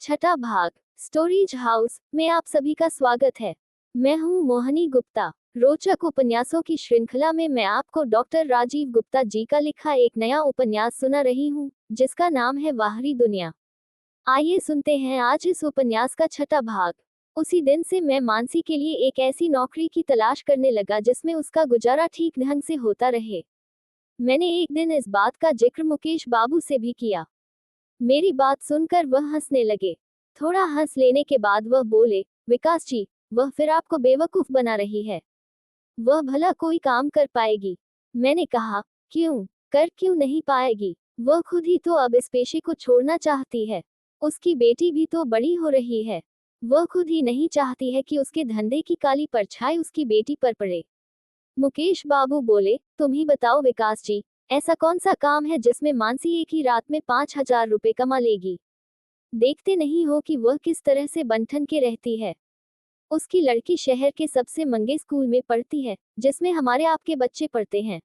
छठा भाग stories house में आप सभी का स्वागत है। मैं हूं मोहनी गुप्ता। रोचक उपन्यासों की श्रृंखला में मैं आपको डॉक्टर राजीव गुप्ता जी का लिखा एक नया उपन्यास सुना रही हूं, जिसका नाम है बाहरी दुनिया। आइए सुनते हैं आज इस उपन्यास का छठा भाग। उसी दिन से मैं मानसी के लिए एक ऐसी नौकरी की तलाश करने लगा जिसमें उसका गुजारा ठीक ढंग से होता रहे। मैंने एक दिन इस बात का जिक्र मुकेश बाबू से भी किया। मेरी बात सुनकर वह हंसने लगे। थोड़ा हंस लेने के बाद वह बोले, विकास जी, वह फिर आपको बेवकूफ बना रही है। वह भला कोई काम कर पाएगी? मैंने कहा, क्यों नहीं पाएगी? वह खुद ही तो अब इस पेशे को छोड़ना चाहती है। उसकी बेटी भी तो बड़ी हो रही है। वह खुद ही नहीं चाहती है कि उसके धंधे की काली परछाई उसकी बेटी पर पड़े। मुकेश बाबू बोले, तुम ही बताओ विकास जी, ऐसा कौन सा काम है जिसमें मानसी एक ही रात में 5,000 रुपए कमा लेगी? देखते नहीं हो कि वह किस तरह से बंठन के रहती है। उसकी लड़की शहर के सबसे महंगे स्कूल में पढ़ती है, जिसमें हमारे आपके बच्चे पढ़ते हैं।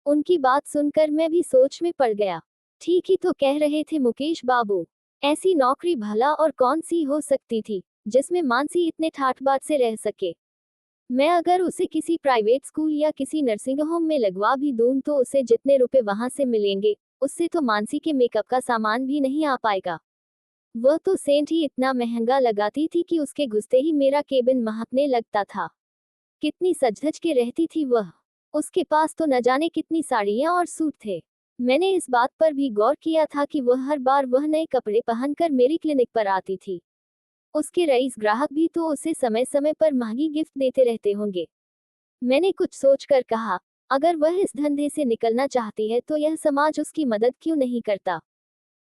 उनकी बात सुनकर मैं भी सोच में पड़ गया। ठीक ही तो कह रहे थे मुकेश बाबू। ऐसी नौकरी भला और कौन सी हो सकती थी जिसमें मानसी इतने ठाठ बाट से रह सके। मैं अगर उसे किसी प्राइवेट स्कूल या किसी नर्सिंग होम में लगवा भी दूं तो उसे जितने रुपए वहां से मिलेंगे, उससे तो मानसी के मेकअप का सामान भी नहीं आ पाएगा। वह तो सेंट ही इतना महंगा लगाती थी कि उसके घुसते ही मेरा केबिन महकने लगता था। कितनी सज-धज के रहती थी वह। उसके पास तो न जाने कितनी साड़ियां और सूट थे। मैंने इस बात पर भी गौर किया था कि वह हर बार वह नए कपड़े पहनकर मेरी क्लिनिक पर आती थी। उसके रईस ग्राहक भी तो उसे समय समय पर महंगी गिफ्ट देते रहते होंगे। मैंने कुछ सोचकर कहा, अगर वह इस धंधे से निकलना चाहती है तो यह समाज उसकी मदद क्यों नहीं करता?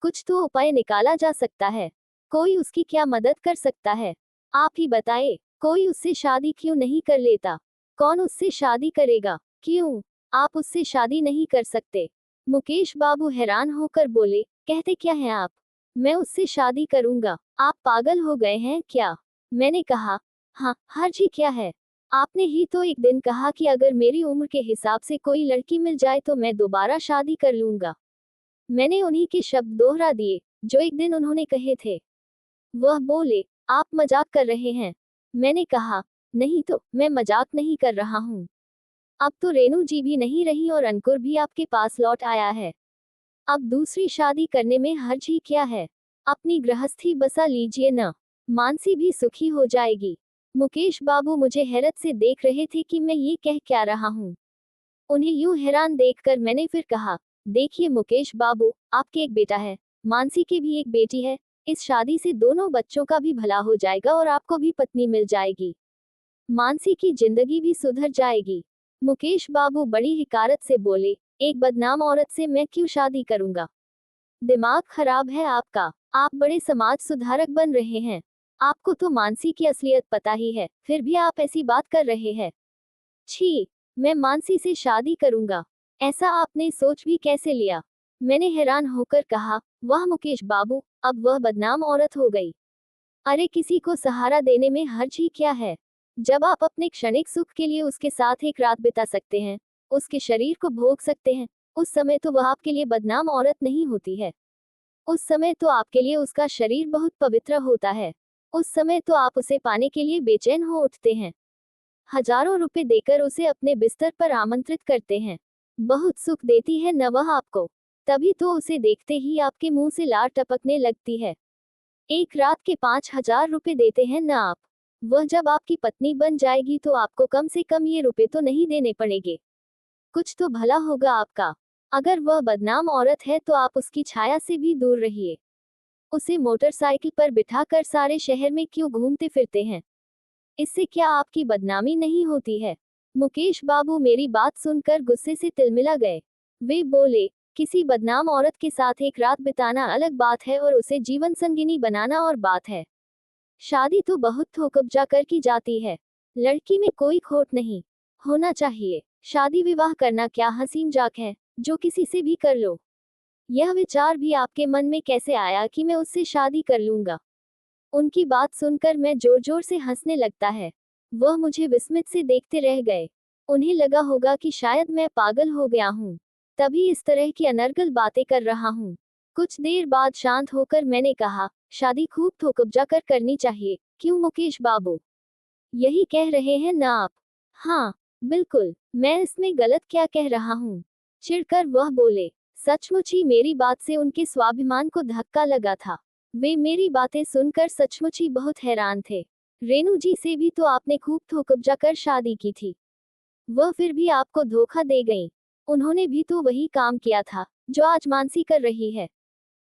कुछ तो उपाय निकाला जा सकता है। कोई उसकी क्या मदद कर सकता है? आप ही बताएं, कोई उससे शादी क्यों नहीं कर लेता? कौन उससे शादी करेगा? क्यों आप उससे शादी नहीं कर सकते? मुकेश बाबू हैरान होकर बोले, कहते क्या हैं आप? मैं उससे शादी करूंगा? आप पागल हो गए हैं क्या? मैंने कहा, हाँ, हर्ज ही क्या है? आपने ही तो एक दिन कहा कि अगर मेरी उम्र के हिसाब से कोई लड़की मिल जाए तो मैं दोबारा शादी कर लूंगा। मैंने उन्हीं के शब्द दोहरा दिए जो एक दिन उन्होंने कहे थे। वह बोले, आप मजाक कर रहे हैं? मैंने कहा, नहीं तो मैं मजाक नहीं कर रहा हूँ। अब तो रेनू जी भी नहीं रही और अंकुर भी आपके पास लौट आया है। अब दूसरी शादी करने में हर्ज ही क्या है? अपनी गृहस्थी बसा लीजिए न, मानसी भी सुखी हो जाएगी। मुकेश बाबू मुझे हैरत से देख रहे थे कि मैं ये कह क्या रहा हूँ। उन्हें यूं हैरान देखकर मैंने फिर कहा, देखिए मुकेश बाबू, आपके एक बेटा है, मानसी की भी एक बेटी है। इस शादी से दोनों बच्चों का भी भला हो जाएगा और आपको भी पत्नी मिल जाएगी। मानसी की जिंदगी भी सुधर जाएगी। मुकेश बाबू बड़ी हिकारत से बोले, एक बदनाम औरत से मैं क्यों शादी करूंगा? दिमाग खराब है आपका। आप बड़े समाज सुधारक बन रहे हैं। आपको तो मानसी की असलियत पता ही है, फिर भी आप ऐसी बात कर रहे हैं। छी, मैं मानसी से शादी करूंगा? ऐसा आपने सोच भी कैसे लिया? मैंने हैरान होकर कहा, वाह मुकेश बाबू, अब वह बदनाम औरत हो गई। अरे किसी को सहारा देने में हर्ज ही क्या है? जब आप अपने क्षणिक सुख के लिए उसके साथ एक रात बिता सकते हैं, उसके शरीर को भोग सकते हैं, उस समय तो वह आपके लिए बदनाम औरत नहीं होती है। उस समय तो आपके लिए उसका शरीर बहुत पवित्र होता है। उस समय तो आप उसे पाने के लिए बेचैन हो उठते हैं। हजारों रुपए देकर उसे अपने बिस्तर पर आमंत्रित करते हैं। बहुत सुख देती है न वह आपको। तभी तो उसे देखते ही आपके मुंह से लार टपकने लगती है। एक रात के 5,000 रुपए देते हैं न आप। वह जब आपकी पत्नी बन जाएगी तो आपको कम से कम ये रुपए तो नहीं देने पड़ेंगे। कुछ तो भला होगा आपका। अगर वह बदनाम औरत है तो आप उसकी छाया से भी दूर रहिए। उसे मोटरसाइकिल पर बिठाकर सारे शहर में क्यों घूमते फिरते हैं? इससे क्या आपकी बदनामी नहीं होती है? मुकेश बाबू मेरी बात सुनकर गुस्से से तिलमिला गए। वे बोले, किसी बदनाम औरत के साथ एक रात बिताना अलग बात है और उसे जीवन संगिनी बनाना और बात है। शादी तो बहुत थोकबजा कर की जाती है। लड़की में कोई खोट नहीं होना चाहिए। शादी विवाह करना क्या हसीन जाक है, जो किसी से भी कर लो? यह विचार भी आपके मन में कैसे आया कि मैं उससे शादी कर लूंगा? उनकी बात सुनकर मैं जोर जोर से हंसने लगता है। वह मुझे विस्मित से देखते रह गए। उन्हें लगा होगा कि शायद मैं पागल हो गया हूँ, तभी इस तरह की अनर्गल बातें कर रहा हूँ। कुछ देर बाद शांत होकर मैंने कहा, शादी खूब थोकअबजा कर करनी चाहिए, क्यों मुकेश बाबू? यही कह रहे हैं ना आप? हाँ, बिल्कुल, मैं इसमें गलत क्या कह रहा हूँ? चिढ़कर वह बोले। सचमुच ही मेरी बात से उनके स्वाभिमान को धक्का लगा था। वे मेरी बातें सुनकर सचमुच ही बहुत हैरान थे। रेणु जी से भी तो आपने खूब थोकअबजा कर शादी की थी। वह फिर भी आपको धोखा दे गईं। उन्होंने भी तो वही काम किया था, जो आज मानसी कर रही है।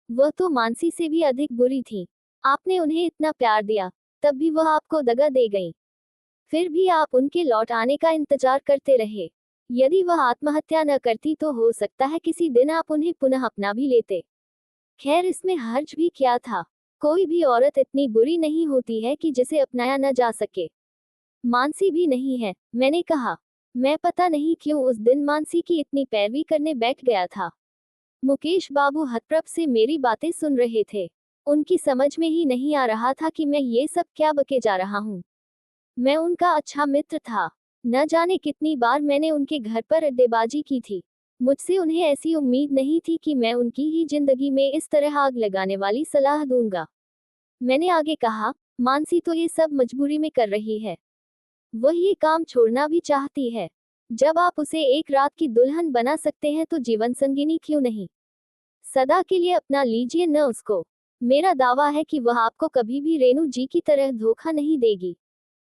वह तो मानसी से भी अधिक बुरी थी। आपने उन्हें इतना प्यार दिया, तब भी वह आपको दगा दे गईं। फिर भी आप उनके लौट आने का इंतजार करते रहे। यदि वह आत्महत्या न करती तो हो सकता है किसी दिन आप उन्हें पुनः अपना भी लेते। खैर इसमें हर्ज भी क्या था? कोई भी औरत इतनी बुरी नहीं होती है कि जिसे अपनाया न जा सके। मानसी भी नहीं है, मैंने कहा। मैं पता नहीं क्यों उस दिन मानसी की इतनी पैरवी करने बैठ गया था। मुकेश बाबू हतप्रभ से मेरी बातें सुन रहे थे। उनकी समझ में ही नहीं आ रहा था कि मैं ये सब क्या बके जा रहा हूँ। मैं उनका अच्छा मित्र था। न जाने कितनी बार मैंने उनके घर पर अड्डेबाजी की थी। मुझसे उन्हें ऐसी उम्मीद नहीं थी कि मैं उनकी ही जिंदगी में इस तरह आग लगाने वाली सलाह दूंगा। मैंने आगे कहा, मानसी तो ये सब मजबूरी में कर रही है। वह ये काम छोड़ना भी चाहती है। जब आप उसे एक रात की दुल्हन बना सकते हैं तो जीवन संगिनी क्यों नहीं? सदा के लिए अपना लीजिए न उसको। मेरा दावा है कि वह आपको कभी भी रेणु जी की तरह धोखा नहीं देगी।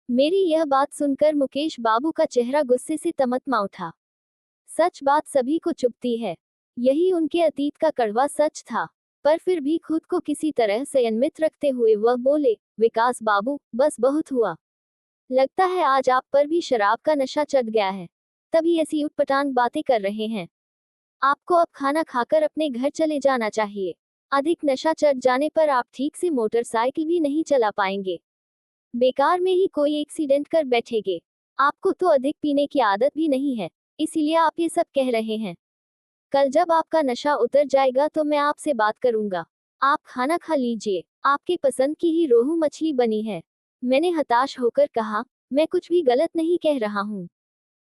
मेरी यह बात सुनकर मुकेश बाबू का चेहरा गुस्से से तमतमा उठा। सच बात सभी को चुभती है। यही उनके अतीत का कड़वा सच था। पर फिर भी खुद को किसी तरह संयमित रखते हुए वह बोले, विकास बाबू, बस बहुत हुआ। लगता है आज आप पर भी शराब का नशा चढ़ गया है, तभी ऐसी उटपटांग बातें कर रहे हैं। आपको अब खाना खाकर अपने घर चले जाना चाहिए। अधिक नशा चढ़ जाने पर आप ठीक से मोटरसाइकिल भी नहीं चला पाएंगे। बेकार में ही कोई एक्सीडेंट कर बैठेगे। आपको तो अधिक पीने की आदत भी नहीं है, इसीलिए आप ये सब कह रहे हैं। कल जब आपका नशा उतर जाएगा तो मैं आपसे बात करूंगा। आप खाना खा लीजिए, आपके पसंद की ही रोहू मछली बनी है। मैंने हताश होकर कहा, मैं कुछ भी गलत नहीं कह रहा हूँ।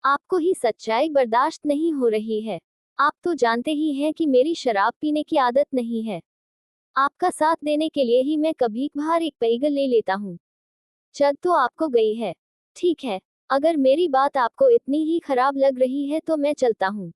आपको ही सच्चाई बर्दाश्त नहीं हो रही है। आप तो जानते ही हैं कि मेरी शराब पीने की आदत नहीं है। आपका साथ देने के लिए ही मैं कभी कभार एक पैग ले लेता हूँ। चल तो आपको गई है। ठीक है, अगर मेरी बात आपको इतनी ही खराब लग रही है तो मैं चलता हूँ।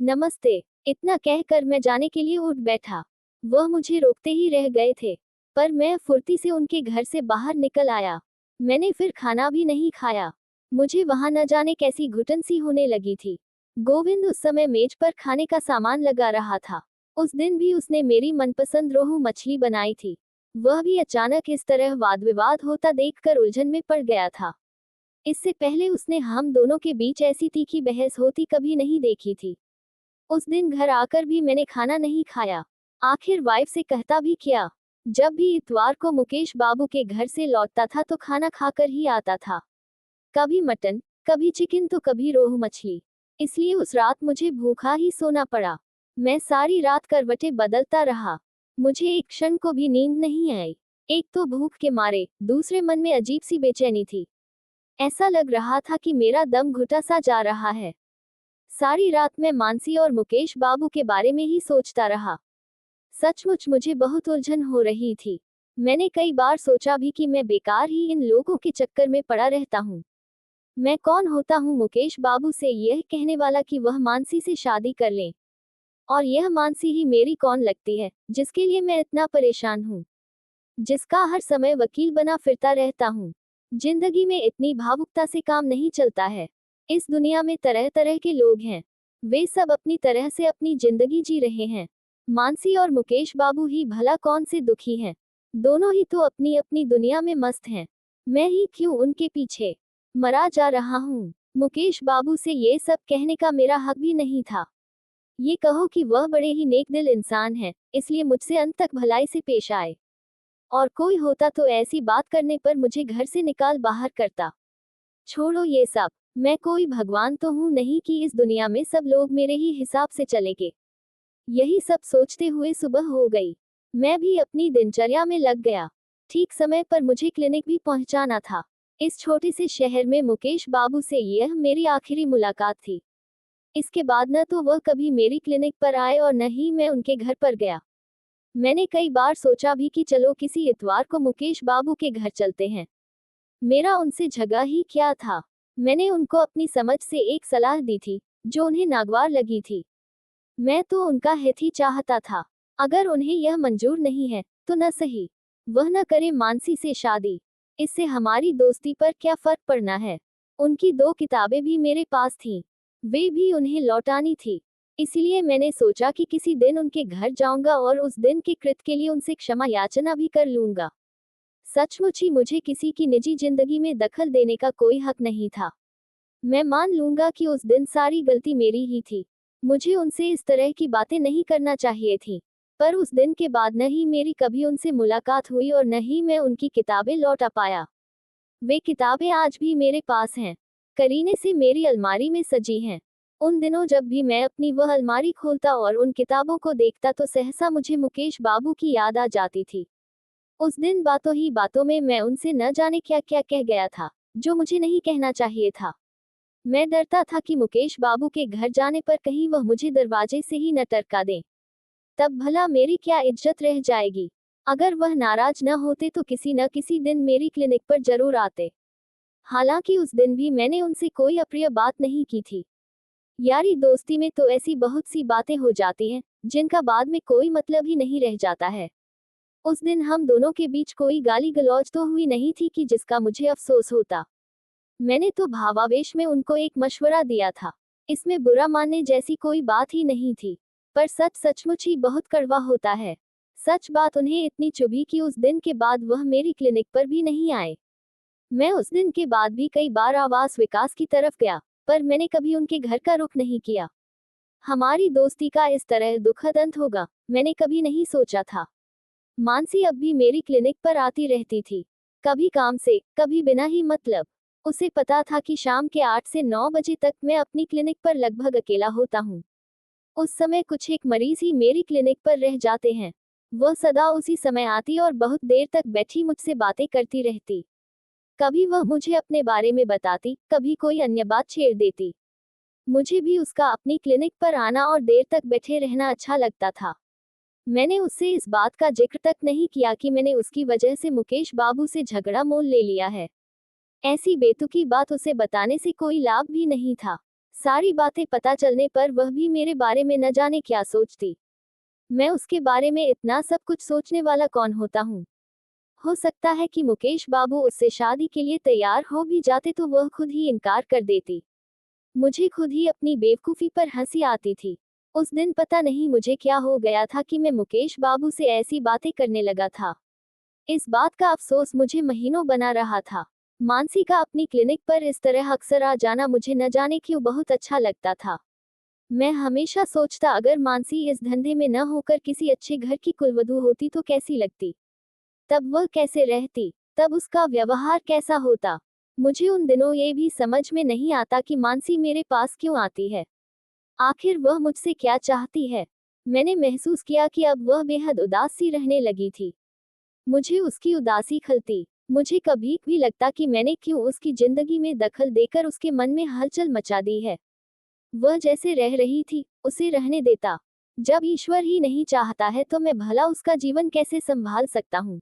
नमस्ते। इतना कहकर मैं जाने के लिए उठ बैठा। वह मुझे रोकते ही रह गए थे, पर मैं फुर्ती से उनके घर से बाहर निकल आया। मैंने फिर खाना भी नहीं खाया। मुझे वहां न जाने कैसी घुटन सी होने लगी थी। गोविंद उस समय मेज पर खाने का सामान लगा रहा था। उस दिन भी उसने मेरी मनपसंद रोहू मछली बनाई थी। वह भी अचानक इस तरह वाद विवाद होता देखकर उलझन में पड़ गया था। इससे पहले उसने हम दोनों के बीच ऐसी तीखी बहस होती कभी नहीं देखी थी। उस दिन घर आकर भी मैंने खाना नहीं खाया। आखिर वाइफ से कहता भी क्या। जब भी इतवार को मुकेश बाबू के घर से लौटता था तो खाना खाकर ही आता था। कभी मटन, कभी चिकन तो कभी रोहू मछली। इसलिए उस रात मुझे भूखा ही सोना पड़ा। मैं सारी रात करवटें बदलता रहा। मुझे एक क्षण को भी नींद नहीं आई। एक तो भूख के मारे, दूसरे मन में अजीब सी बेचैनी थी। ऐसा लग रहा था कि मेरा दम घुटा सा जा रहा है। सारी रात मैं मानसी और मुकेश बाबू के बारे में ही सोचता रहा। सचमुच मुझे बहुत उलझन हो रही थी। मैंने कई बार सोचा भी कि मैं बेकार ही इन लोगों के चक्कर में पड़ा रहता हूँ। मैं कौन होता हूँ मुकेश बाबू से यह कहने वाला कि वह मानसी से शादी कर लें। और यह मानसी ही मेरी कौन लगती है, जिसके लिए मैं इतना परेशान हूँ, जिसका हर समय वकील बना फिरता रहता हूँ। जिंदगी में इतनी भावुकता से काम नहीं चलता है। इस दुनिया में तरह तरह के लोग हैं। वे सब अपनी तरह से अपनी जिंदगी जी रहे हैं। मानसी और मुकेश बाबू ही भला कौन से दुखी हैं। दोनों ही तो अपनी अपनी दुनिया में मस्त हैं। मैं ही क्यों उनके पीछे मरा जा रहा हूँ। मुकेश बाबू से ये सब कहने का मेरा हक भी नहीं था। ये कहो कि वह बड़े ही नेक दिल इंसान हैं, इसलिए मुझसे अंत तक भलाई से पेश आए। और कोई होता तो ऐसी बात करने पर मुझे घर से निकाल बाहर करता। छोड़ो ये सब। मैं कोई भगवान तो हूँ नहीं कि इस दुनिया में सब लोग मेरे ही हिसाब से चलेंगे। यही सब सोचते हुए सुबह हो गई। मैं भी अपनी दिनचर्या में लग गया। ठीक समय पर मुझे क्लिनिक भी पहुंचाना था। इस छोटे से शहर में मुकेश बाबू से यह मेरी आखिरी मुलाकात थी। इसके बाद न तो वह कभी मेरी क्लिनिक पर आए और न ही मैं उनके घर पर गया। मैंने कई बार सोचा भी कि चलो किसी इतवार को मुकेश बाबू के घर चलते हैं। मेरा उनसे झगड़ा ही क्या था। मैंने उनको अपनी समझ से एक सलाह दी थी, जो उन्हें नागवार लगी थी। मैं तो उनका हित ही चाहता था। अगर उन्हें यह मंजूर नहीं है, तो न सही। वह न करे मानसी से शादी। इससे हमारी दोस्ती पर क्या फर्क पड़ना है। उनकी 2 किताबें भी मेरे पास थीं। वे भी उन्हें लौटानी थी। इसलिए मैंने सोचा कि किसी दिन उनके घर जाऊंगा और उस दिन के कृत्य के लिए उनसे क्षमा याचना भी कर लूंगा। सचमुच ही मुझे किसी की निजी जिंदगी में दखल देने का कोई हक नहीं था। मैं मान लूंगा कि उस दिन सारी गलती मेरी ही थी। मुझे उनसे इस तरह की बातें नहीं करना चाहिए थी। पर उस दिन के बाद न ही मेरी कभी उनसे मुलाकात हुई और न ही मैं उनकी किताबें लौटा पाया। वे किताबें आज भी मेरे पास हैं, करीने से मेरी अलमारी में सजी हैं। उन दिनों जब भी मैं अपनी वह अलमारी खोलता और उन किताबों को देखता तो सहसा मुझे मुकेश बाबू की याद आ जाती थी। उस दिन बातों ही बातों में मैं उनसे न जाने क्या क्या कह गया था, जो मुझे नहीं कहना चाहिए था। मैं डरता था कि मुकेश बाबू के घर जाने पर कहीं वह मुझे दरवाजे से ही न टरका दें। तब भला मेरी क्या इज्जत रह जाएगी। अगर वह नाराज न होते तो किसी न किसी दिन मेरी क्लिनिक पर जरूर आते। हालांकि उस दिन भी मैंने उनसे कोई अप्रिय बात नहीं की थी। यारी दोस्ती में तो ऐसी बहुत सी बातें हो जाती हैं, जिनका बाद में कोई मतलब ही नहीं रह जाता है। उस दिन हम दोनों के बीच कोई गाली गलौज तो हुई नहीं थी कि जिसका मुझे अफसोस होता। मैंने तो भावावेश में उनको एक मशवरा दिया था। इसमें बुरा मानने जैसी कोई बात ही नहीं थी। पर सच सचमुच ही बहुत कड़वा होता है। सच बात उन्हें इतनी चुभी कि उस दिन के बाद वह मेरी क्लिनिक पर भी नहीं आए। मैं उस दिन के बाद भी कई बार आवास विकास की तरफ गया, पर मैंने कभी उनके घर का रुख नहीं किया। हमारी दोस्ती का इस तरह दुखद अंत होगा, मैंने कभी नहीं सोचा था। मानसी अब भी मेरी क्लिनिक पर आती रहती थी, कभी काम से, कभी बिना ही मतलब। उसे पता था कि शाम के 8 से 9 बजे तक मैं अपनी क्लिनिक पर लगभग अकेला होता हूँ। उस समय कुछ एक मरीज ही मेरी क्लिनिक पर रह जाते हैं। वह सदा उसी समय आती और बहुत देर तक बैठी मुझसे बातें करती रहती। कभी वह मुझे अपने बारे में बताती, कभी कोई अन्य बात छेड़ देती। मुझे भी उसका अपनी क्लिनिक पर आना और देर तक बैठे रहना अच्छा लगता था। मैंने उससे इस बात का जिक्र तक नहीं किया कि मैंने उसकी वजह से मुकेश बाबू से झगड़ा मोल ले लिया है। ऐसी बेतुकी बात उसे बताने से कोई लाभ भी नहीं था। सारी बातें पता चलने पर वह भी मेरे बारे में न जाने क्या सोचती। मैं उसके बारे में इतना सब कुछ सोचने वाला कौन होता हूँ। हो सकता है कि मुकेश बाबू उससे शादी के लिए तैयार हो भी जाते तो वह खुद ही इनकार कर देती। मुझे खुद ही अपनी बेवकूफ़ी पर हंसी आती थी। उस दिन पता नहीं मुझे क्या हो गया था कि मैं मुकेश बाबू से ऐसी बातें करने लगा था। इस बात का अफसोस मुझे महीनों बना रहा था। मानसी का अपनी क्लिनिक पर इस तरह अक्सर आ जाना मुझे न जाने क्यों बहुत अच्छा लगता था। मैं हमेशा सोचता अगर मानसी इस धंधे में न होकर किसी अच्छे घर की कुलवधू होती तो कैसी लगती। तब वह कैसे रहती, तब उसका व्यवहार कैसा होता। मुझे उन दिनों ये भी समझ में नहीं आता कि मानसी मेरे पास क्यों आती है। आखिर वह मुझसे क्या चाहती है। मैंने महसूस किया कि अब वह बेहद उदास सी रहने लगी थी। मुझे उसकी उदासी खलती। मुझे कभी भी लगता कि मैंने क्यों उसकी जिंदगी में दखल देकर उसके मन में हलचल मचा दी है। वह जैसे रह रही थी, उसे रहने देता। जब ईश्वर ही नहीं चाहता है तो मैं भला उसका जीवन कैसे संभाल सकता हूँ।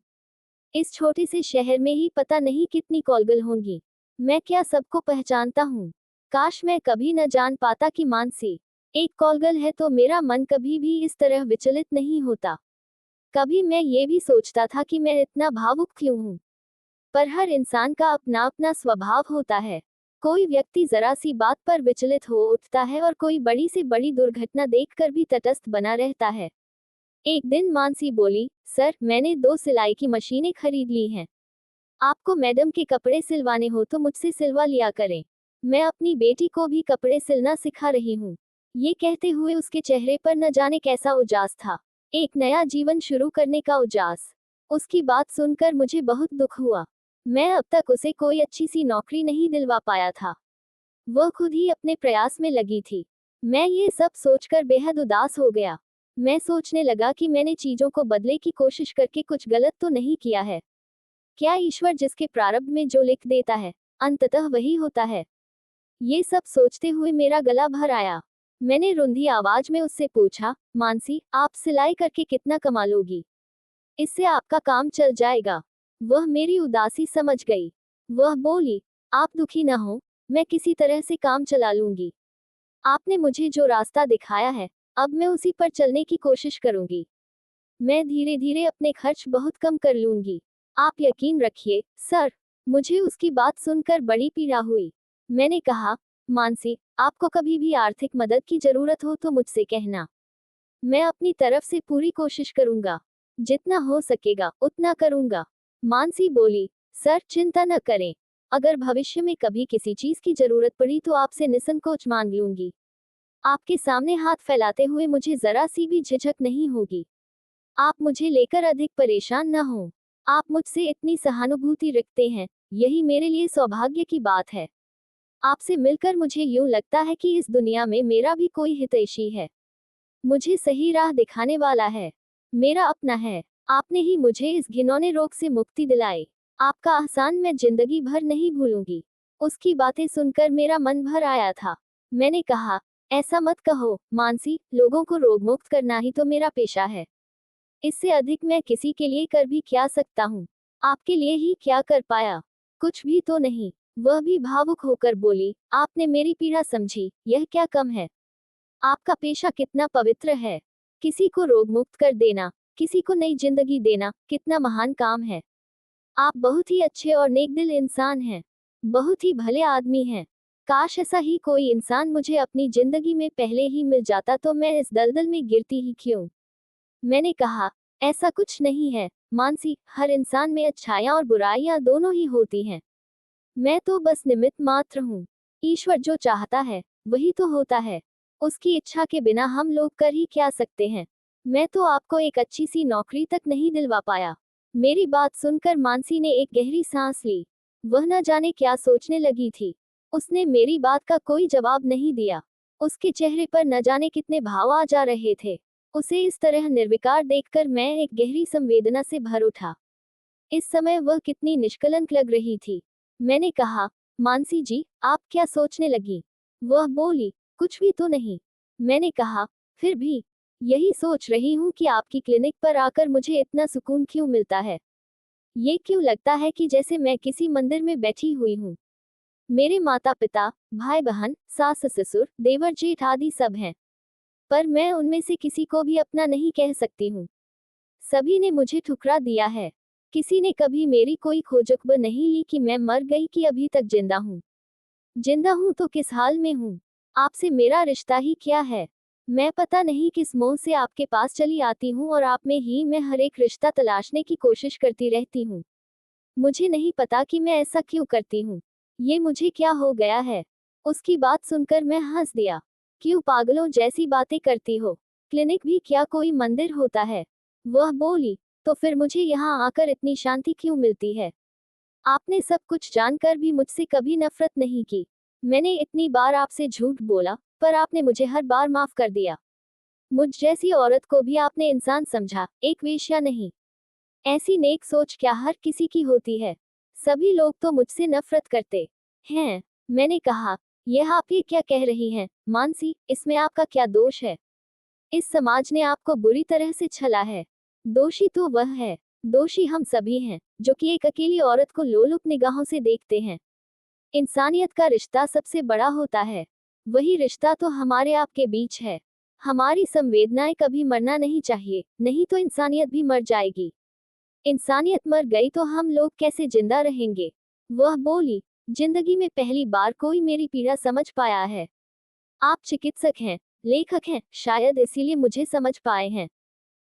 इस छोटे से शहर में ही पता नहीं कितनी कॉलगल होंगी। मैं क्या सबको पहचानता हूँ। काश मैं कभी न जान पाता कि मानसी एक कॉलगल है तो मेरा मन कभी भी इस तरह विचलित नहीं होता। कभी मैं ये भी सोचता था कि मैं इतना भावुक क्यों हूँ। पर हर इंसान का अपना अपना स्वभाव होता है। कोई व्यक्ति जरा सी बात पर विचलित हो उठता है और कोई बड़ी से बड़ी दुर्घटना देखकर भी तटस्थ बना रहता है। एक दिन मानसी बोली, सर मैंने 2 सिलाई की मशीनें खरीद ली हैं। आपको मैडम के कपड़े सिलवाने हो तो मुझसे सिलवा लिया करें। मैं अपनी बेटी को भी कपड़े सिलना सिखा रही हूँ। ये कहते हुए उसके चेहरे पर न जाने कैसा उजास था। एक नया जीवन शुरू करने का उजास। उसकी बात सुनकर मुझे बहुत दुख हुआ। मैं अब तक उसे कोई अच्छी सी नौकरी नहीं दिलवा पाया था। वह खुद ही अपने प्रयास में लगी थी। मैं ये सब सोचकर बेहद उदास हो गया। मैं सोचने लगा कि मैंने चीजों को बदले की कोशिश करके कुछ गलत तो नहीं किया है। क्या ईश्वर जिसके प्रारब्ध में जो लिख देता है, अंततः वही होता है। ये सब सोचते हुए मेरा गला भर आया। मैंने रुंधी आवाज में उससे पूछा, मानसी, आप सिलाई करके कितना कमा लोगी? इससे आपका काम चल जाएगा। वह मेरी उदासी समझ गई। वह बोली, आप दुखी न हो, मैं किसी तरह से काम चला लूंगी। आपने मुझे जो रास्ता दिखाया है, अब मैं उसी पर चलने की कोशिश करूंगी। मैं धीरे धीरे अपने खर्च बहुत कम कर लूंगी। आप यकीन रखिए, सर। मुझे उसकी बात सुनकर बड़ी पीड़ा हुई। मैंने कहा, मानसी, आपको कभी भी आर्थिक मदद की जरूरत हो तो मुझसे कहना। मैं अपनी तरफ से पूरी कोशिश करूंगा। जितना हो सकेगा उतना करूंगा। मानसी बोली, सर चिंता न करें। अगर भविष्य में कभी किसी चीज की जरूरत पड़ी तो आपसे निसंकोच मांग लूंगी। आपके सामने हाथ फैलाते हुए मुझे जरा सी भी झिझक नहीं होगी। आप मुझे लेकर अधिक परेशान न हो। आप मुझसे इतनी सहानुभूति रखते हैं, यही मेरे लिए सौभाग्य की बात है। आपसे मिलकर मुझे यूं लगता है कि इस दुनिया में मेरा भी कोई हितैषी है, मुझे सही राह दिखाने वाला है, मेरा अपना है। आपने ही मुझे इस घिनौने रोग से मुक्ति दिलाई। आपका एहसान मैं जिंदगी भर नहीं भूलूंगी। उसकी बातें सुनकर मेरा मन भर आया था। मैंने कहा, ऐसा मत कहो, मानसी, लोगों को रोग मुक्त करना ही तो मेरा पेशा है। इससे अधिक मैं किसी के लिए कर भी क्या सकता हूँ? आपके लिए ही क्या कर पाया? कुछ भी तो नहीं। वह भी भावुक होकर बोली, आपने मेरी पीड़ा समझी, यह क्या कम है? आपका पेशा कितना पवित्र है। किसी को रोग मुक्त कर देना, किसी को नई जिंदगी देना, कितना महान काम है। आप बहुत ही अच्छे और नेकदिल इंसान हैं। बहुत ही भले आदमी हैं। काश ऐसा ही कोई इंसान मुझे अपनी जिंदगी में पहले ही मिल जाता तो मैं इस दलदल में गिरती ही क्यों? मैंने कहा, ऐसा कुछ नहीं है, मानसी, हर इंसान में अच्छाइयाँ और बुराइयाँ दोनों ही होती हैं। मैं तो बस निमित्त मात्र हूँ। ईश्वर जो चाहता है, वही तो होता है। उसकी इच्छा के बिना हम लोग कर ही क्या सकते हैं? मैं तो आपको एक अच्छी सी नौकरी तक नहीं दिलवा पाया। मेरी बात सुनकर मानसी ने एक गहरी सांस ली। वह न जाने क्या सोचने लगी थी। उसने मेरी बात का कोई जवाब नहीं दिया। उसके चेहरे पर न जाने कितने भाव आ जा रहे थे। उसे इस तरह निर्विकार देखकर मैं एक गहरी संवेदना से भर उठा। इस समय वह कितनी निष्कलंक लग रही थी। मैंने कहा, मानसी जी, आप क्या सोचने लगी? वह बोली, कुछ भी तो नहीं। मैंने कहा, फिर भी यही सोच रही हूँ कि आपकी क्लिनिक पर आकर मुझे इतना सुकून क्यों मिलता है। ये क्यों लगता है कि जैसे मैं किसी मंदिर में बैठी हुई हूँ। मेरे माता पिता, भाई बहन, सास ससुर, देवर जेठ आदि सब हैं, पर मैं उनमें से किसी को भी अपना नहीं कह सकती हूँ। सभी ने मुझे ठुकरा दिया है। किसी ने कभी मेरी कोई खोजखबर नहीं ली कि मैं मर गई कि अभी तक जिंदा हूँ। जिंदा हूँ तो किस हाल में हूँ? आपसे मेरा रिश्ता ही क्या है? मैं पता नहीं किस मोह से आपके पास चली आती हूँ और आप में ही मैं हर एक रिश्ता तलाशने की कोशिश करती रहती हूँ। मुझे नहीं पता कि मैं ऐसा क्यों करती हूँ। ये मुझे क्या हो गया है? उसकी बात सुनकर मैं हंस दिया। क्यों पागलों जैसी बातें करती हो? क्लिनिक भी क्या कोई मंदिर होता है? वह बोली, तो फिर मुझे यहाँ आकर इतनी शांति क्यों मिलती है? आपने सब कुछ जानकर भी मुझसे कभी नफरत नहीं की। मैंने इतनी बार आपसे झूठ बोला, पर आपने मुझे हर बार माफ कर दिया। मुझ जैसी औरत को भी आपने इंसान समझा, एक वेश्या नहीं। ऐसी नेक सोच क्या हर किसी की होती है? सभी लोग तो मुझसे नफरत करते हैं। मैंने कहा, यह आप ये क्या कह रही हैं, मानसी, इसमें आपका क्या दोष है? इस समाज ने आपको बुरी तरह से छला है। दोषी तो वह है, दोषी हम सभी हैं, जो कि एक अकेली औरत को लोलुप निगाहों से देखते हैं। इंसानियत का रिश्ता सबसे बड़ा होता है। वही रिश्ता तो हमारे आपके बीच है। हमारी संवेदनाएं कभी मरना नहीं चाहिए, नहीं तो इंसानियत भी मर जाएगी। इंसानियत मर गई तो हम लोग कैसे जिंदा रहेंगे? वह बोली, जिंदगी में पहली बार कोई मेरी पीड़ा समझ पाया है। आप चिकित्सक हैं, लेखक हैं, शायद इसीलिए मुझे समझ पाए हैं।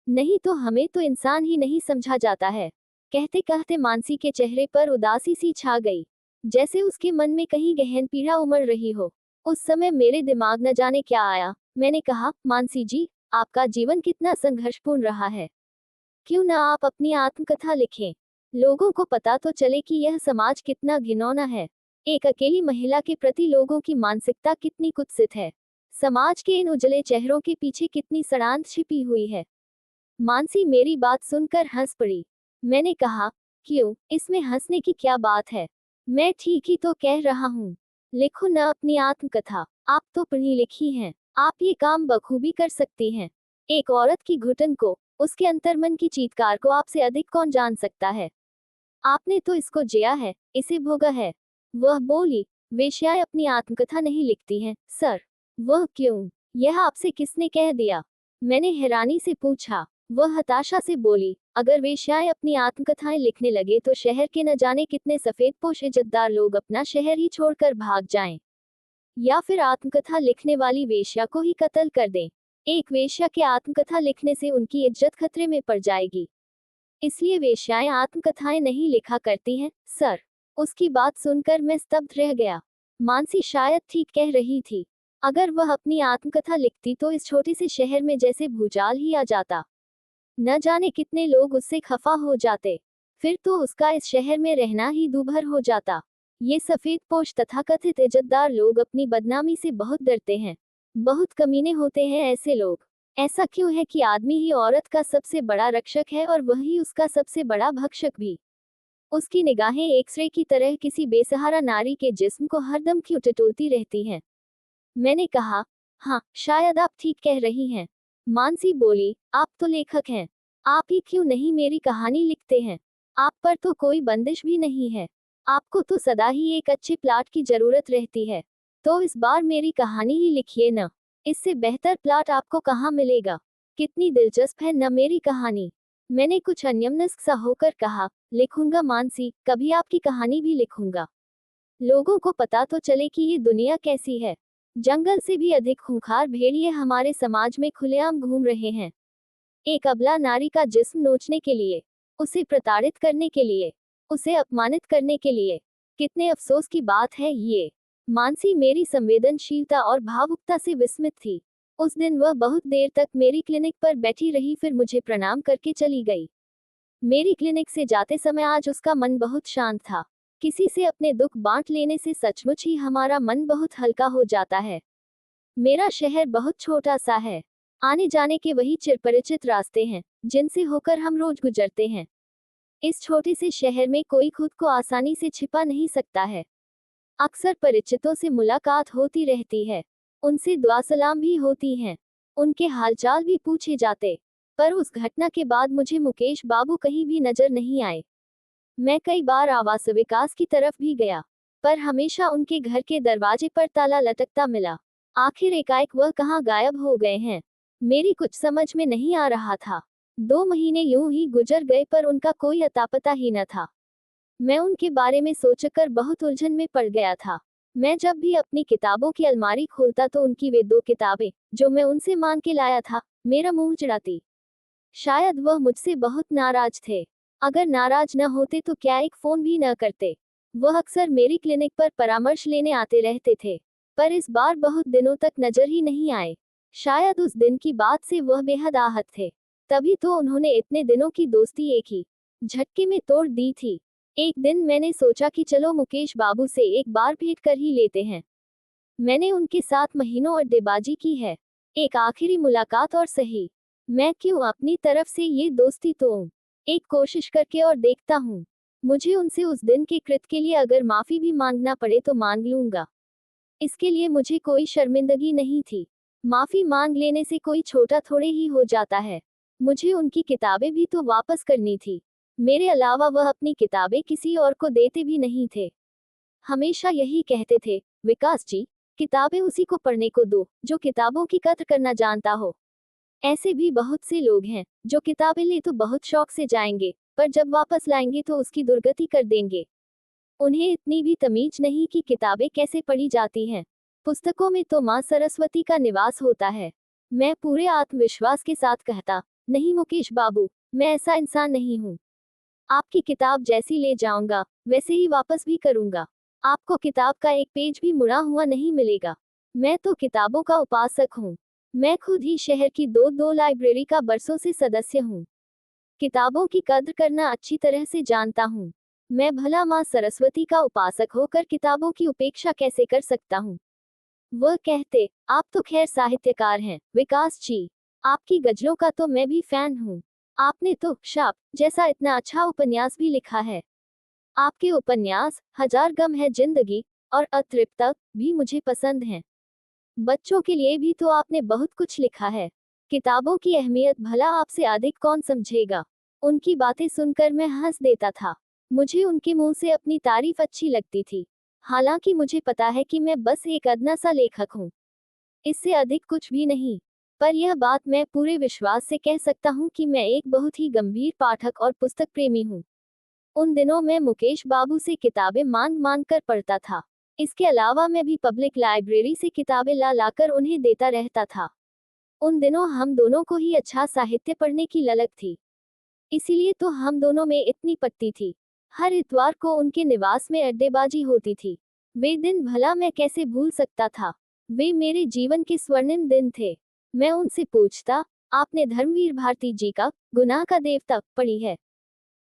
नहीं तो हमें तो इंसान ही नहीं समझा जाता है। कहते कहते मानसी के चेहरे पर उदासी सी छा गई, जैसे उसके मन में कहीं गहन पीड़ा उमड़ रही हो। उस समय मेरे दिमाग न जाने क्या आया। मैंने कहा, मानसी जी, आपका जीवन कितना संघर्षपूर्ण रहा है। क्यों ना आप अपनी आत्मकथा लिखें? लोगों को पता तो चले कि यह समाज कितना घिनौना है। एक अकेली महिला के प्रति लोगों की मानसिकता कितनी कुत्सित है। समाज के इन उजले चेहरों के पीछे कितनी सड़ांध छिपी हुई है। मानसी मेरी बात सुनकर हंस पड़ी। मैंने कहा, क्यों, इसमें हंसने की क्या बात है? मैं ठीक ही तो कह रहा हूँ। लिखो न अपनी आत्मकथा, आप तो पढ़ी लिखी हैं। आप ये काम बखूबी कर सकती हैं। एक औरत की घुटन को, उसके अंतर्मन की चीत्कार को आपसे अधिक कौन जान सकता है। आपने तो इसको जिया है, इसे भोगा है। वह बोली, वेश्याएं अपनी आत्मकथा नहीं लिखती हैं, सर। वह क्यों? यह आपसे किसने कह दिया? मैंने हैरानी से पूछा। वह हताशा से बोली, अगर वेश्याएं अपनी आत्मकथाएं लिखने लगे तो शहर के न जाने कितने सफेदपोश इज्जतदार लोग अपना शहर ही छोड़कर भाग जाएं। या फिर आत्मकथा लिखने वाली वेश्या को ही कत्ल कर दें। एक वेश्या के आत्मकथा लिखने से उनकी इज्जत खतरे में पड़ जाएगी। इसलिए वेश्याएं आत्मकथाएं नहीं लिखा करती हैं, सर। उसकी बात सुनकर मैं स्तब्ध रह गया। मानसी शायद ठीक कह रही थी। अगर वह अपनी आत्मकथा लिखती तो इस छोटे से शहर में जैसे भूचाल ही आ जाता। न जाने कितने लोग उससे खफा हो जाते। फिर तो उसका इस शहर में रहना ही दूभर हो जाता। ये सफेदपोश तथाकथित इज्जतदार लोग अपनी बदनामी से बहुत डरते हैं। बहुत कमीने होते हैं ऐसे लोग। ऐसा क्यों है कि आदमी ही औरत का सबसे बड़ा रक्षक है और वही उसका सबसे बड़ा भक्षक भी। उसकी निगाहें एक्सरे की तरह किसी बेसहारा नारी के जिस्म को हरदम क्यों टटोलती रहती हैं। मैंने कहा, हाँ, शायद आप ठीक कह रही हैं। मानसी बोली, आप तो लेखक हैं। आप ही क्यों नहीं मेरी कहानी लिखते हैं? आप पर तो कोई बंदिश भी नहीं है। आपको तो सदा ही एक अच्छे प्लाट की जरूरत रहती है। तो इस बार मेरी कहानी ही लिखिए न। इससे बेहतर प्लाट आपको कहाँ मिलेगा? कितनी दिलचस्प है न मेरी कहानी। मैंने कुछ अन्यमनस्क सा होकर कहा, लिखूंगा मानसी, कभी आपकी कहानी भी लिखूंगा। लोगों को पता तो चले कि ये दुनिया कैसी है। जंगल से भी अधिक खूंखार भेड़िए हमारे समाज में खुलेआम घूम रहे हैं। एक अबला नारी का जिस्म नोचने के लिए, उसे प्रताड़ित करने के लिए, उसे अपमानित करने के लिए। कितने अफसोस की बात है ये। मानसी मेरी संवेदनशीलता और भावुकता से विस्मित थी। उस दिन वह बहुत देर तक मेरी क्लिनिक पर बैठी रही, फिर मुझे प्रणाम करके चली गई। मेरी क्लिनिक से जाते समय आज उसका मन बहुत शांत था। किसी से अपने दुख बांट लेने से सचमुच ही हमारा मन बहुत हल्का हो जाता है। मेरा शहर बहुत छोटा सा है। आने जाने के वही चिरपरिचित रास्ते हैं जिनसे होकर हम रोज गुजरते हैं। इस छोटे से शहर में कोई खुद को आसानी से छिपा नहीं सकता है। अक्सर परिचितों से मुलाकात होती रहती है। उनसे दुआ सलाम भी होती हैं। उनके हालचाल भी पूछे जाते। पर उस घटना के बाद मुझे मुकेश बाबू कहीं भी नजर नहीं आए। मैं कई बार आवास विकास की तरफ भी गया, पर हमेशा उनके घर के दरवाजे पर ताला लटकता मिला। आखिर एकाएक वह कहाँ गायब हो गए हैं, मेरी कुछ समझ में नहीं आ रहा था। 2 महीने यूं ही गुजर गए पर उनका कोई अता पता ही न था। मैं उनके बारे में सोचकर बहुत उलझन में पड़ गया था। मैं जब भी अपनी किताबों की अलमारी खोलता तो उनकी वे 2 किताबें, जो मैं उनसे मांग के लाया था, मेरा मुंह चिढ़ाती। शायद वह मुझसे बहुत नाराज थे। अगर नाराज न होते तो क्या एक फोन भी न करते। वह अक्सर मेरी क्लिनिक पर परामर्श लेने आते रहते थे, पर इस बार बहुत दिनों तक नजर ही नहीं आए। शायद उस दिन की बात से वह बेहद आहत थे। तभी तो उन्होंने इतने दिनों की दोस्ती एक ही झटके में तोड़ दी थी। एक दिन मैंने सोचा कि चलो मुकेश बाबू से एक बार भेंट कर ही लेते हैं। मैंने उनके साथ महीनों अड्डेबाजी की है। एक आखिरी मुलाकात और सही। मैं क्यों अपनी तरफ से ये दोस्ती तोड़ूं? एक कोशिश करके और देखता हूँ। मुझे उनसे उस दिन के कृत्य के लिए अगर माफी भी मांगना पड़े तो मांग लूंगा। इसके लिए मुझे कोई शर्मिंदगी नहीं थी। माफी मांग लेने से कोई छोटा थोड़े ही हो जाता है। मुझे उनकी किताबें भी तो वापस करनी थी। मेरे अलावा वह अपनी किताबें किसी और को देते भी नहीं थे। हमेशा यही कहते थे, विकास जी, किताबें उसी को पढ़ने को दो जो किताबों की कद्र करना जानता हो। ऐसे भी बहुत से लोग हैं जो किताबें ले तो बहुत शौक से जाएंगे, पर जब वापस लाएंगे तो उसकी दुर्गति कर देंगे। उन्हें इतनी भी तमीज नहीं कि किताबें कैसे पढ़ी जाती हैं। पुस्तकों में तो माँ सरस्वती का निवास होता है। मैं पूरे आत्मविश्वास के साथ कहता, नहीं मुकेश बाबू, मैं ऐसा इंसान नहीं हूँ। आपकी किताब जैसी ले जाऊंगा वैसे ही वापस भी करूंगा। आपको किताब का एक पेज भी मुड़ा हुआ नहीं मिलेगा। मैं तो किताबों का उपासक हूँ। मैं खुद ही शहर की दो लाइब्रेरी का बरसों से सदस्य हूँ। किताबों की कद्र करना अच्छी तरह से जानता हूँ। मैं भला माँ सरस्वती का उपासक होकर किताबों की उपेक्षा कैसे कर सकता हूँ? वह कहते, आप तो खैर साहित्यकार हैं, विकास जी। आपकी गजलों का तो मैं भी फैन हूँ। आपने तो शाप जैसा इतना अच्छा उपन्यास भी लिखा है। आपके उपन्यास हजार गम है जिंदगी और अतृप्त भी मुझे पसंद हैं। बच्चों के लिए भी तो आपने बहुत कुछ लिखा है। किताबों की अहमियत भला आपसे अधिक कौन समझेगा। उनकी बातें सुनकर मैं हंस देता था। मुझे उनके मुंह से अपनी तारीफ अच्छी लगती थी। हालांकि मुझे पता है कि मैं बस एक अदना सा लेखक हूँ, इससे अधिक कुछ भी नहीं। पर यह बात मैं पूरे विश्वास से कह सकता हूँ कि मैं एक बहुत ही गंभीर पाठक और पुस्तक प्रेमी हूँ। उन दिनों मैं मुकेश बाबू से किताबें मांग मांग कर पढ़ता था। इसके अलावा मैं भी पब्लिक लाइब्रेरी से किताबें ला लाकर उन्हें देता रहता था। उन दिनों हम दोनों को ही अच्छा साहित्य पढ़ने की ललक थी, इसीलिए तो हम दोनों में इतनी पटती थी। हर इतवार को उनके निवास में अड्डेबाजी होती थी। वे दिन भला मैं कैसे भूल सकता था। वे मेरे जीवन के स्वर्णिम दिन थे। मैं उनसे पूछता, आपने धर्मवीर भारती जी का गुनाह का देवता पढ़ी है?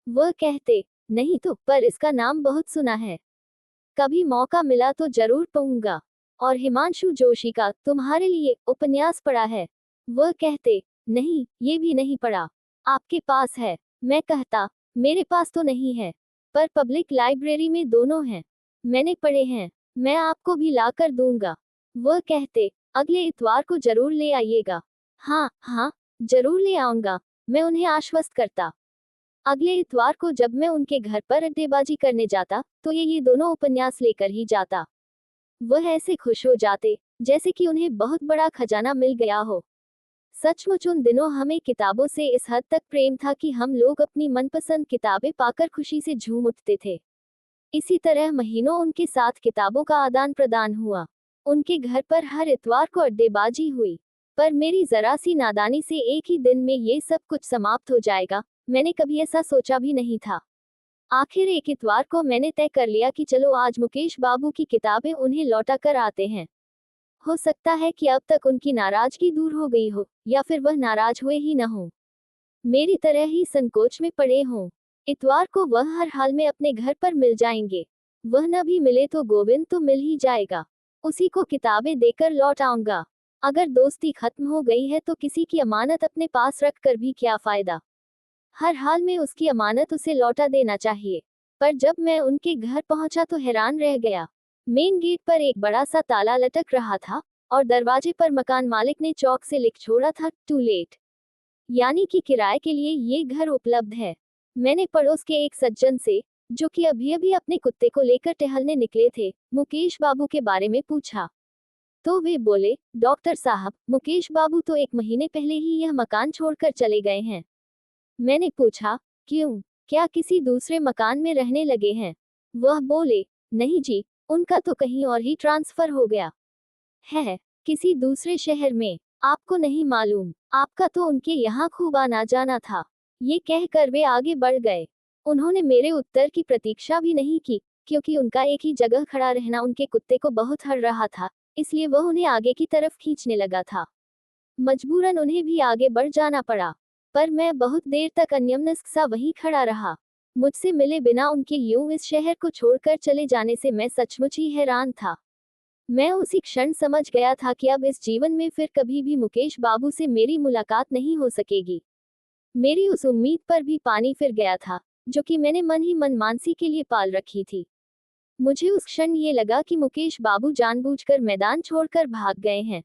वह कहते, नहीं तो, पर इसका नाम बहुत सुना है। कभी मौका मिला तो जरूर पढ़ूंगा। और हिमांशु जोशी का तुम्हारे लिए उपन्यास पढ़ा है? वह कहते, नहीं, ये भी नहीं पढ़ा। आपके पास है? मैं कहता, मेरे पास तो नहीं है, पर पब्लिक लाइब्रेरी में दोनों हैं। मैंने पढ़े हैं, मैं आपको भी ला कर दूंगा। वह कहते, अगले इतवार को जरूर ले आइएगा। हाँ हाँ, जरूर ले आऊंगा, मैं उन्हें आश्वस्त करता। अगले इतवार को जब मैं उनके घर पर अड्डेबाजी करने जाता तो ये दोनों उपन्यास लेकर ही जाता। वह ऐसे खुश हो जाते जैसे कि उन्हें बहुत बड़ा खजाना मिल गया हो। सचमुच उन दिनों हमें किताबों से इस हद तक प्रेम था कि हम लोग अपनी मनपसंद किताबें पाकर खुशी से झूम उठते थे। इसी तरह महीनों उनके साथ किताबों का आदान प्रदान हुआ। उनके घर पर हर इतवार को अड्डेबाजी हुई। पर मेरी जरा सी नादानी से एक ही दिन में ये सब कुछ समाप्त हो जाएगा, मैंने कभी ऐसा सोचा भी नहीं था। आखिर एक इतवार को मैंने तय कर लिया कि चलो आज मुकेश बाबू की किताबें उन्हें लौटा कर आते हैं। हो सकता है कि अब तक उनकी नाराजगी दूर हो गई हो, या फिर वह नाराज हुए ही न हो, मेरी तरह ही संकोच में पड़े हों। इतवार को वह हर हाल में अपने घर पर मिल जाएंगे। वह न भी मिले तो गोविंद तो मिल ही जाएगा, उसी को किताबें देकर लौट आऊंगा। अगर दोस्ती खत्म हो गई है तो किसी की अमानत अपने पास रख कर भी क्या फायदा। हर हाल में उसकी अमानत उसे लौटा देना चाहिए। पर जब मैं उनके घर पहुंचा तो हैरान रह गया। मेन गेट पर एक बड़ा सा ताला लटक रहा था और दरवाजे पर मकान मालिक ने चौक से लिख छोड़ा था, टू लेट, यानी कि किराए के लिए ये घर उपलब्ध है। मैंने पड़ोस के एक सज्जन से, जो कि अभी अभी अपने कुत्ते को लेकर टहलने निकले थे, मुकेश बाबू के बारे में पूछा। तो वे बोले, डॉक्टर साहब, मुकेश बाबू तो एक महीने पहले ही यह मकान छोड़कर चले गए हैं। मैंने पूछा, क्यों, क्या किसी दूसरे मकान में रहने लगे हैं? वह बोले, नहीं जी, उनका तो कहीं और ही ट्रांसफर हो गया है, किसी दूसरे शहर में। आपको नहीं मालूम, आपका तो उनके यहाँ खूब आना जाना था। ये कहकर वे आगे बढ़ गए। उन्होंने मेरे उत्तर की प्रतीक्षा भी नहीं की, क्योंकि उनका एक ही जगह खड़ा रहना उनके कुत्ते को बहुत हर रहा था, इसलिए वह उन्हें आगे की तरफ खींचने लगा था। मजबूरन उन्हें भी आगे बढ़ जाना पड़ा। पर मैं बहुत देर तक अन्यमनस्क सा वहीं खड़ा रहा। मुझसे मिले बिना उनके यूं इस शहर को छोड़कर चले जाने से मैं सचमुच ही हैरान था। मैं उसी क्षण समझ गया था कि अब इस जीवन में फिर कभी भी मुकेश बाबू से मेरी मुलाकात नहीं हो सकेगी। मेरी उस उम्मीद पर भी पानी फिर गया था, जो कि मैंने मन ही मन मानसी के लिए पाल रखी थी। मुझे उस क्षण ये लगा कि मुकेश बाबू जानबूझकर मैदान छोड़कर भाग गए हैं।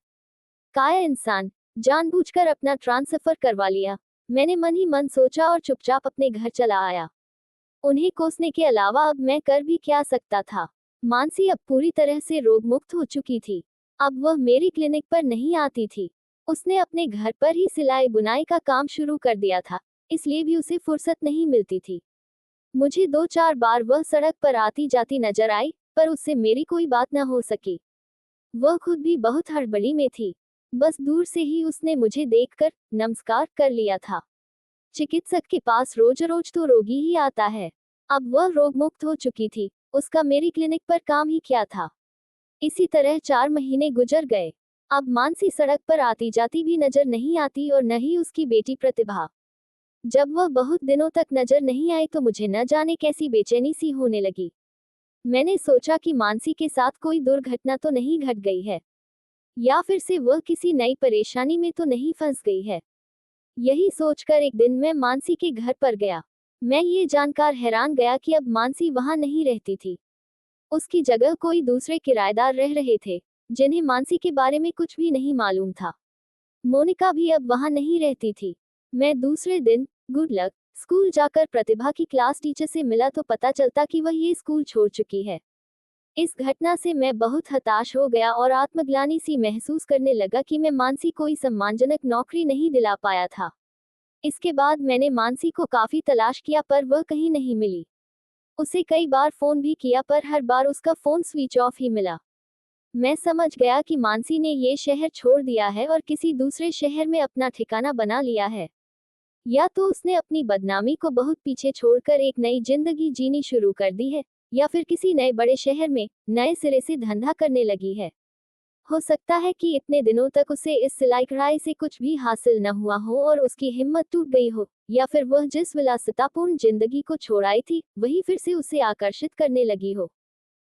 काया इंसान, जानबूझकर अपना ट्रांसफर करवा लिया, मैंने मन ही मन सोचा और चुपचाप अपने घर चला आया। उन्हें कोसने के अलावा अब मैं कर भी क्या सकता था। मानसी अब पूरी तरह से रोग मुक्त हो चुकी थी। अब वह मेरी क्लिनिक पर नहीं आती थी। उसने अपने घर पर ही सिलाई बुनाई का काम शुरू कर दिया था, इसलिए भी उसे फुर्सत नहीं मिलती थी। मुझे 2-4 बार वह सड़क पर आती जाती नजर आई, पर उससे मेरी कोई बात न हो सकी। वह खुद भी बहुत हड़बड़ी में थी। बस दूर से ही उसने मुझे देखकर नमस्कार कर लिया था। चिकित्सक के पास रोज रोज तो रोगी ही आता है। अब वह रोग मुक्त हो चुकी थी, उसका मेरी क्लिनिक पर काम ही क्या था। इसी तरह 4 महीने गुजर गए। अब मानसी सड़क पर आती जाती भी नजर नहीं आती और न ही उसकी बेटी प्रतिभा। जब वह बहुत दिनों तक नजर नहीं आई तो मुझे न जाने कैसी बेचैनी सी होने लगी। मैंने सोचा कि मानसी के साथ कोई दुर्घटना तो नहीं घट गई है, या फिर से वह किसी नई परेशानी में तो नहीं फंस गई है। यही सोचकर एक दिन मैं मानसी के घर पर गया। मैं ये जानकर हैरान गया कि अब मानसी वहां नहीं रहती थी। उसकी जगह कोई दूसरे किराएदार रह रहे थे, जिन्हें मानसी के बारे में कुछ भी नहीं मालूम था। मोनिका भी अब वहां नहीं रहती थी। मैं दूसरे दिन, गुड लक, स्कूल जाकर प्रतिभा की क्लास टीचर से मिला तो पता चलता कि वह ये स्कूल छोड़ चुकी है। इस घटना से मैं बहुत हताश हो गया और आत्मग्लानि सी महसूस करने लगा कि मैं मानसी कोई सम्मानजनक नौकरी नहीं दिला पाया था। इसके बाद मैंने मानसी को काफी तलाश किया पर वह कहीं नहीं मिली। उसे कई बार फोन भी किया पर हर बार उसका फोन स्विच ऑफ ही मिला। मैं समझ गया कि मानसी ने ये शहर छोड़ दिया है और किसी दूसरे शहर में अपना ठिकाना बना लिया है। या तो उसने अपनी बदनामी को बहुत पीछे छोड़कर एक नई जिंदगी जीनी शुरू कर दी है, या फिर किसी नए बड़े शहर में नए सिरे से धंधा करने लगी है। हो सकता है कि इतने दिनों तक उसे इस सिलाई कढ़ाई से कुछ भी हासिल न हुआ हो और उसकी हिम्मत टूट गई हो, या फिर वह जिस विलासितापूर्ण जिंदगी को छोड़ आई थी वही फिर से उसे आकर्षित करने लगी हो।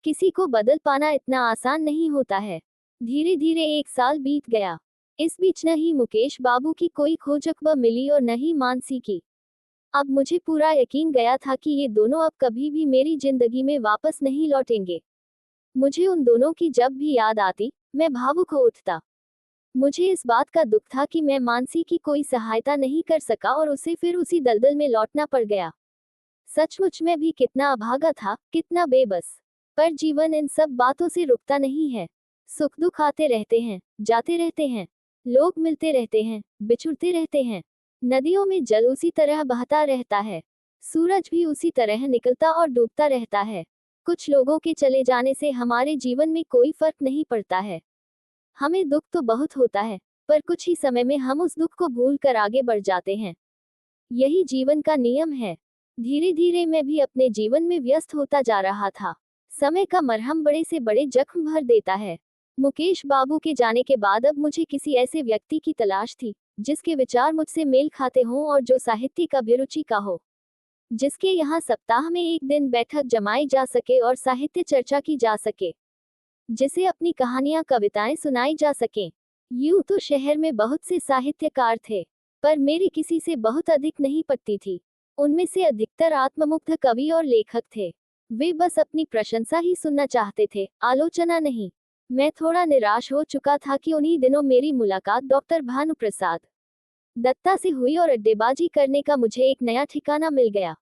किसी को बदल पाना इतना आसान नहीं होता है। धीरे धीरे 1 साल बीत गया। इस बीच न ही मुकेश बाबू की कोई खोज अखबर मिली और न ही मानसी की। अब मुझे पूरा यकीन गया था कि ये दोनों अब कभी भी मेरी जिंदगी में वापस नहीं लौटेंगे। मुझे उन दोनों की जब भी याद आती, मैं भावुक हो उठता। मुझे इस बात का दुख था कि मैं मानसी की कोई सहायता नहीं कर सका और उसे फिर उसी दलदल में लौटना पड़ गया। सचमुच में भी कितना अभागा था, कितना बेबस। पर जीवन इन सब बातों से रुकता नहीं है। सुख दुख आते रहते हैं, जाते रहते हैं। लोग मिलते रहते हैं, बिछुड़ते रहते हैं। नदियों में जल उसी तरह बहता रहता है। सूरज भी उसी तरह निकलता और डूबता रहता है। कुछ लोगों के चले जाने से हमारे जीवन में कोई फर्क नहीं पड़ता है। हमें दुख तो बहुत होता है, पर कुछ ही समय में हम उस दुख को भूल कर आगे बढ़ जाते हैं। यही जीवन का नियम है। धीरे धीरे मैं भी अपने जीवन में व्यस्त होता जा रहा था। समय का मरहम बड़े से बड़े जख्म भर देता है। मुकेश बाबू के जाने के बाद अब मुझे किसी ऐसे व्यक्ति की तलाश थी, जिसके विचार मुझसे मेल खाते हों और जो साहित्य का अभिरुचि का हो। जिसके यहाँ सप्ताह में एक दिन बैठक जमाई जा सके और साहित्य चर्चा की जा सके। जिसे अपनी कहानियां कविताएं सुनाई जा सकें। यूं तो शहर में बहुत से साहित्यकार थे, पर मेरी किसी से बहुत अधिक नहीं पटती थी। उनमें से अधिकतर आत्ममुग्ध कवि और लेखक थे। वे बस अपनी प्रशंसा ही सुनना चाहते थे, आलोचना नहीं। मैं थोड़ा निराश हो चुका था कि उन्हीं दिनों मेरी मुलाकात डॉक्टर भानुप्रसाद दत्ता से हुई और अड्डेबाजी करने का मुझे एक नया ठिकाना मिल गया।